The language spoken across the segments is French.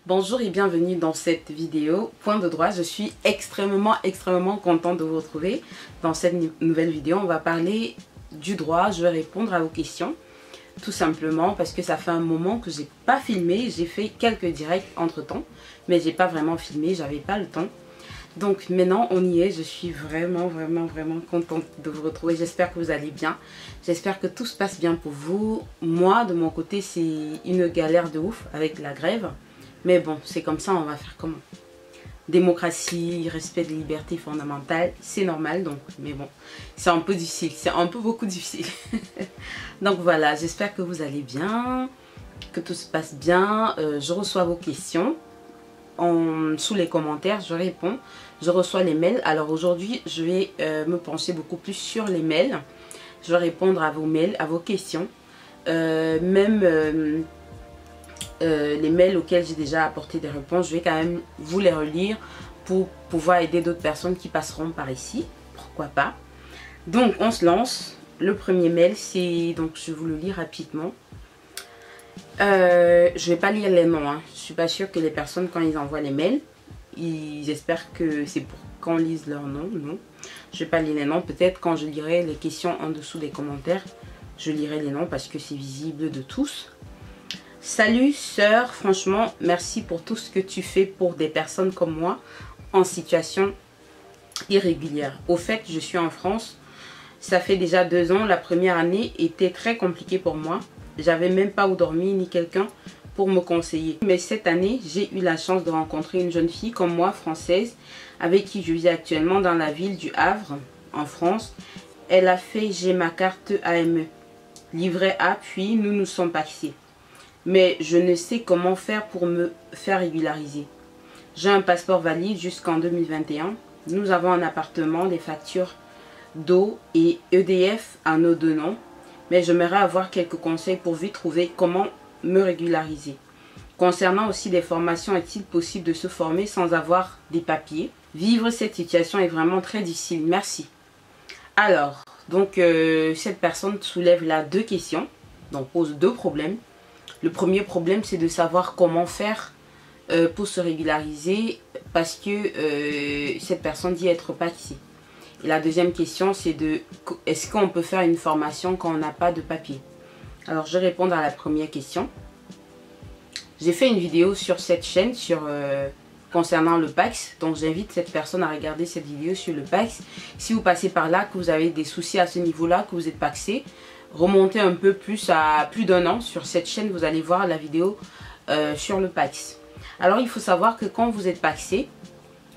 Bonjour et bienvenue dans cette vidéo Point de droit. Je suis extrêmement contente de vous retrouver. Dans cette nouvelle vidéo, on va parler du droit. Je vais répondre à vos questions. Tout simplement parce que ça fait un moment que j'ai pas filmé. J'ai fait quelques directs entre temps, mais j'ai pas vraiment filmé, j'avais pas le temps. Donc maintenant on y est, je suis vraiment contente de vous retrouver. J'espère que vous allez bien, j'espère que tout se passe bien pour vous. Moi de mon côté c'est une galère de ouf avec la grève. Mais bon, c'est comme ça, on va faire comment? Démocratie, respect des libertés fondamentales, c'est normal donc. Mais bon, c'est un peu difficile, c'est un peu beaucoup difficile. Donc voilà, j'espère que vous allez bien, que tout se passe bien. Je reçois vos questions. Sous les commentaires, je réponds. Je reçois les mails. Alors aujourd'hui, je vais me pencher beaucoup plus sur les mails. Je vais répondre à vos mails, à vos questions. Les mails auxquels j'ai déjà apporté des réponses, je vais quand même vous les relire pour pouvoir aider d'autres personnes qui passeront par ici. Pourquoi pas. Donc on se lance. Le premier mail, c'est, donc je vous le lis rapidement. Je vais pas lire les noms, hein. Je suis pas sûre que les personnes, quand ils envoient les mails, ils espèrent que c'est pour qu'on lise leur nom. Non, je vais pas lire les noms. Peut-être quand je lirai les questions en dessous des commentaires, je lirai les noms parce que c'est visible de tous. Salut sœur, franchement merci pour tout ce que tu fais pour des personnes comme moi en situation irrégulière. Au fait, je suis en France, ça fait déjà 2 ans. La première année était très compliquée pour moi. J'avais même pas où dormir ni quelqu'un pour me conseiller. Mais cette année, j'ai eu la chance de rencontrer une jeune fille comme moi, française, avec qui je vis actuellement dans la ville du Havre, en France. Elle a fait j'ai ma carte AME, livret A, puis nous nous sommes paxés. Mais je ne sais comment faire pour me faire régulariser. J'ai un passeport valide jusqu'en 2021. Nous avons un appartement, des factures d'eau et EDF à nos deux noms. Mais j'aimerais avoir quelques conseils pour vite trouver comment me régulariser. Concernant aussi des formations, est-il possible de se former sans avoir des papiers? Vivre cette situation est vraiment très difficile. Merci. Alors, donc cette personne soulève là 2 questions, donc pose 2 problèmes. Le premier problème, c'est de savoir comment faire pour se régulariser parce que cette personne dit être paxée. Et la deuxième question, c'est de est-ce qu'on peut faire une formation quand on n'a pas de papier? Alors, je vais répondre à la première question. J'ai fait une vidéo sur cette chaîne concernant le PAX. Donc, j'invite cette personne à regarder cette vidéo sur le PAX. Si vous passez par là, que vous avez des soucis à ce niveau-là, que vous êtes paxé, remontez un peu plus à plus d'1 an sur cette chaîne, vous allez voir la vidéo sur le PAX. Alors il faut savoir que quand vous êtes paxé,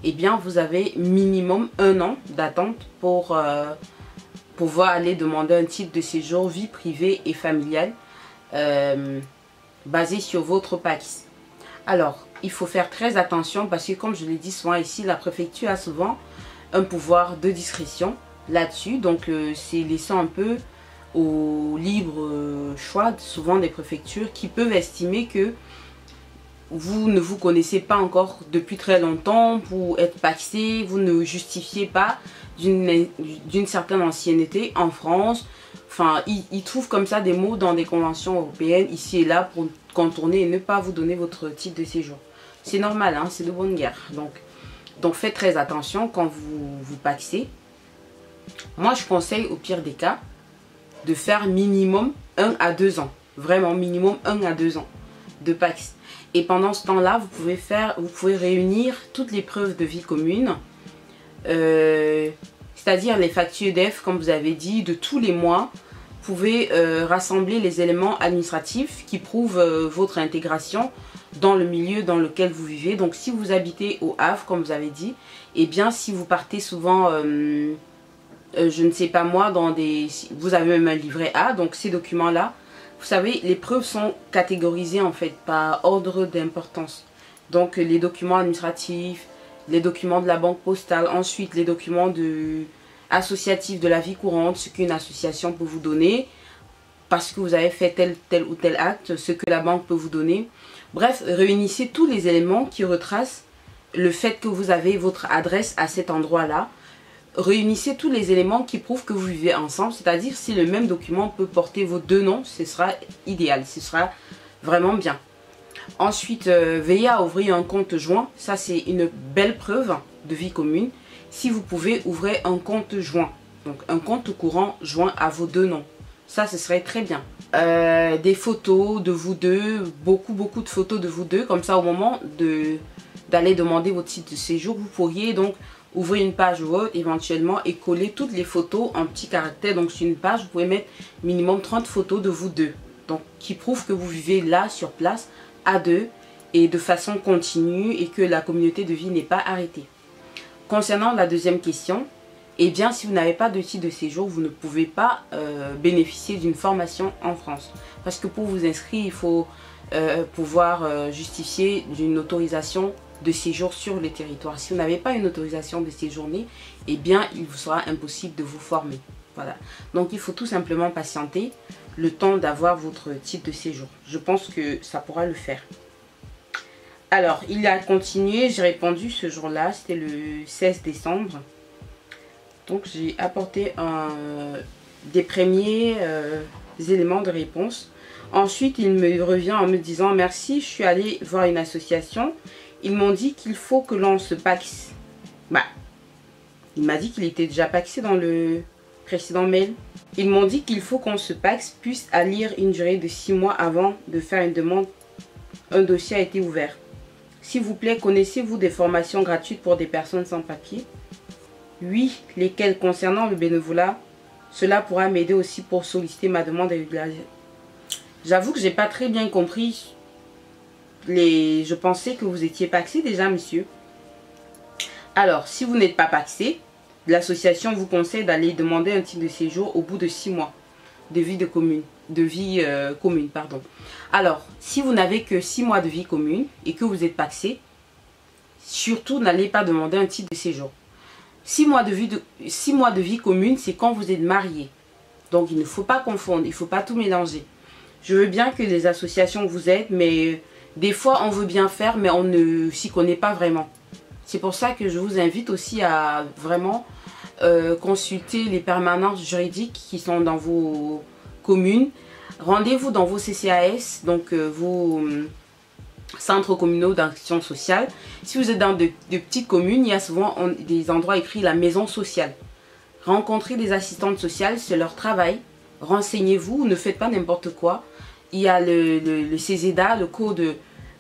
eh bien vous avez minimum 1 an d'attente pour pouvoir aller demander un titre de séjour vie privée et familiale basé sur votre PAX. Alors il faut faire très attention parce que comme je l'ai dit souvent ici, la préfecture a souvent un pouvoir de discrétion là-dessus. Donc c'est laissant un peu au libre choix souvent des préfectures qui peuvent estimer que vous ne vous connaissez pas encore depuis très longtemps pour être paxé, vous ne justifiez pas d'une certaine ancienneté en France. Enfin, ils trouvent comme ça des mots dans des conventions européennes ici et là pour contourner et ne pas vous donner votre titre de séjour. C'est normal, hein, c'est de bonne guerre. Donc faites très attention quand vous paxez. Moi je conseille au pire des cas de faire minimum 1 à 2 ans. Vraiment minimum 1 à 2 ans de PAX. Et pendant ce temps-là, vous pouvez réunir toutes les preuves de vie commune. C'est-à-dire les factures EDF, comme vous avez dit, de tous les mois. Vous pouvez rassembler les éléments administratifs qui prouvent votre intégration dans le milieu dans lequel vous vivez. Donc si vous habitez au Havre, comme vous avez dit, et bien si vous partez souvent... je ne sais pas moi, vous avez même un livret A, donc ces documents-là, vous savez, les preuves sont catégorisées en fait par ordre d'importance. Donc les documents administratifs, les documents de la banque postale, ensuite les documents associatifs de la vie courante, ce qu'une association peut vous donner, parce que vous avez fait tel ou tel acte, ce que la banque peut vous donner. Bref, réunissez tous les éléments qui retracent le fait que vous avez votre adresse à cet endroit-là. Réunissez tous les éléments qui prouvent que vous vivez ensemble, c'est-à-dire si le même document peut porter vos 2 noms, ce sera idéal, ce sera vraiment bien. Ensuite, veillez à ouvrir un compte joint. Ça, c'est une belle preuve de vie commune. Si vous pouvez, ouvrez un compte joint. Donc, un compte courant joint à vos deux noms. Ça, ce serait très bien. Des photos de vous deux, beaucoup de photos de vous deux. Comme ça, au moment d'aller demander votre titre de séjour, vous pourriez donc ouvrir une page Word éventuellement et coller toutes les photos en petits caractères. Donc, sur une page, vous pouvez mettre minimum 30 photos de vous deux. Donc, qui prouvent que vous vivez là, sur place, à deux et de façon continue et que la communauté de vie n'est pas arrêtée. Concernant la deuxième question, eh bien, si vous n'avez pas de titre de séjour, vous ne pouvez pas bénéficier d'une formation en France. Parce que pour vous inscrire, il faut pouvoir justifier d'une autorisation de séjour sur le territoire. Si vous n'avez pas une autorisation de séjourner, eh bien, il vous sera impossible de vous former. Voilà. Donc, il faut tout simplement patienter le temps d'avoir votre titre de séjour. Je pense que ça pourra le faire. Alors, il a continué. J'ai répondu ce jour-là. C'était le 16 décembre. Donc, j'ai apporté des premiers éléments de réponse. Ensuite, il me revient en me disant « Merci, je suis allée voir une association. Ils m'ont dit qu'il faut que l'on se paxe. » Bah, il m'a dit qu'il était déjà paxé dans le précédent mail. Ils m'ont dit qu'il faut qu'on se paxe puisse à lire une durée de 6 mois avant de faire une demande. Un dossier a été ouvert. S'il vous plaît, connaissez-vous des formations gratuites pour des personnes sans papier? Oui, lesquelles concernant le bénévolat? Cela pourra m'aider aussi pour solliciter ma demande de régularisation. J'avoue que j'ai pas très bien compris. Je pensais que vous étiez paxé déjà, monsieur. Alors, si vous n'êtes pas paxé, l'association vous conseille d'aller demander un titre de séjour au bout de 6 mois de vie commune. Alors, si vous n'avez que 6 mois de vie commune et que vous êtes paxé, surtout n'allez pas demander un titre de séjour. 6 mois de vie commune, c'est quand vous êtes marié. Donc, il ne faut pas confondre, il ne faut pas tout mélanger. Je veux bien que les associations vous aident, mais des fois, on veut bien faire, mais on ne s'y connaît pas vraiment. C'est pour ça que je vous invite aussi à vraiment consulter les permanences juridiques qui sont dans vos communes. Rendez-vous dans vos CCAS, donc vos centres communaux d'action sociale. Si vous êtes dans de petites communes, il y a souvent des endroits écrits la maison sociale. Rencontrez des assistantes sociales, c'est leur travail. Renseignez-vous, ne faites pas n'importe quoi. Il y a le CESEDA, le Code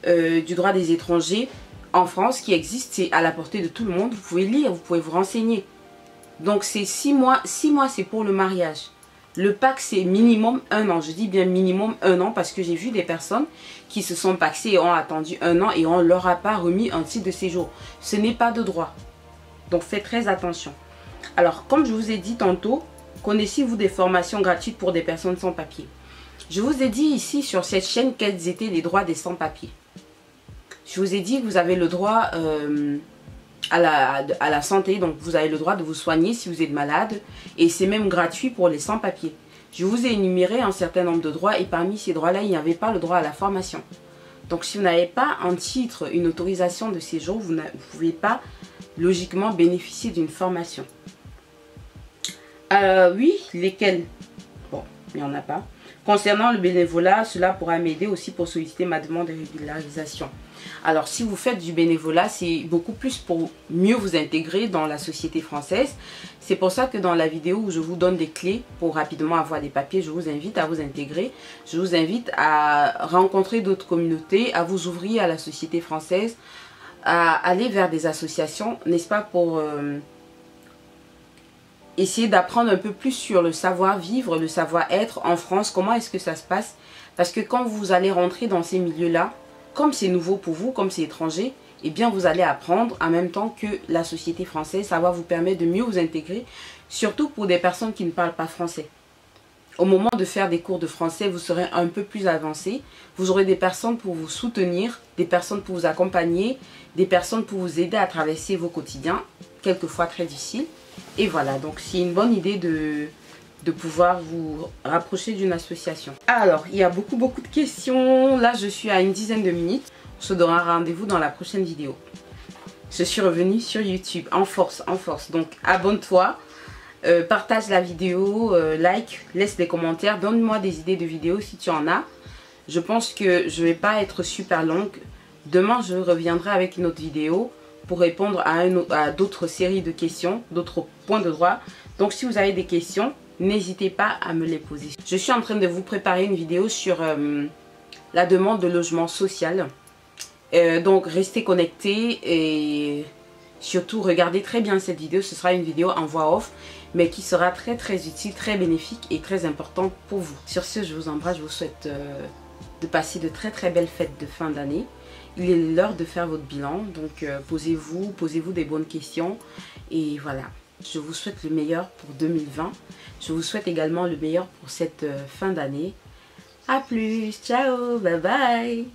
du droit des étrangers en France qui existe, c'est à la portée de tout le monde. Vous pouvez lire, vous pouvez vous renseigner. Donc c'est 6 mois. 6 mois, c'est pour le mariage. Le PAC, c'est minimum 1 an. Je dis bien minimum 1 an parce que j'ai vu des personnes qui se sont paxées et ont attendu 1 an et on ne leur a pas remis un titre de séjour. Ce n'est pas de droit. Donc faites très attention. Alors, comme je vous ai dit tantôt, connaissez-vous des formations gratuites pour des personnes sans papier? Je vous ai dit ici sur cette chaîne quels étaient les droits des sans-papiers. Je vous ai dit que vous avez le droit à la santé, donc vous avez le droit de vous soigner si vous êtes malade et c'est même gratuit pour les sans-papiers. Je vous ai énuméré un certain nombre de droits et parmi ces droits-là, il n'y avait pas le droit à la formation. Donc si vous n'avez pas un titre, une autorisation de séjour, vous ne pouvez pas logiquement bénéficier d'une formation. Oui, lesquels? Bon, il n'y en a pas. Concernant le bénévolat, cela pourra m'aider aussi pour solliciter ma demande de régularisation. Alors, si vous faites du bénévolat, c'est beaucoup plus pour mieux vous intégrer dans la société française. C'est pour ça que dans la vidéo où je vous donne des clés pour rapidement avoir des papiers, je vous invite à vous intégrer. Je vous invite à rencontrer d'autres communautés, à vous ouvrir à la société française, à aller vers des associations, n'est-ce pas, pour essayer d'apprendre un peu plus sur le savoir-vivre, le savoir-être en France. Comment est-ce que ça se passe? Parce que quand vous allez rentrer dans ces milieux-là, comme c'est nouveau pour vous, comme c'est étranger, eh bien vous allez apprendre en même temps que la société française. Ça va vous permettre de mieux vous intégrer, surtout pour des personnes qui ne parlent pas français. Au moment de faire des cours de français, vous serez un peu plus avancé. Vous aurez des personnes pour vous soutenir, des personnes pour vous accompagner, des personnes pour vous aider à traverser vos quotidiens, quelquefois très difficiles. Et voilà, donc c'est une bonne idée de pouvoir vous rapprocher d'une association. Alors, il y a beaucoup de questions. Là, je suis à une dizaine de minutes. On se donnera rendez-vous dans la prochaine vidéo. Je suis revenue sur YouTube en force, en force. Donc, abonne-toi, partage la vidéo, like, laisse des commentaires. Donne-moi des idées de vidéos si tu en as. Je pense que je ne vais pas être super longue. Demain, je reviendrai avec une autre vidéo pour répondre à d'autres séries de questions, d'autres points de droit. Donc si vous avez des questions, n'hésitez pas à me les poser. Je suis en train de vous préparer une vidéo sur la demande de logement social. Donc restez connectés et surtout regardez très bien cette vidéo. Ce sera une vidéo en voix off, mais qui sera très utile, très bénéfique et très importante pour vous. Sur ce, je vous embrasse, je vous souhaite de passer de très belles fêtes de fin d'année. Il est l'heure de faire votre bilan, donc posez-vous des bonnes questions et voilà. Je vous souhaite le meilleur pour 2020. Je vous souhaite également le meilleur pour cette fin d'année. A plus, ciao, bye bye.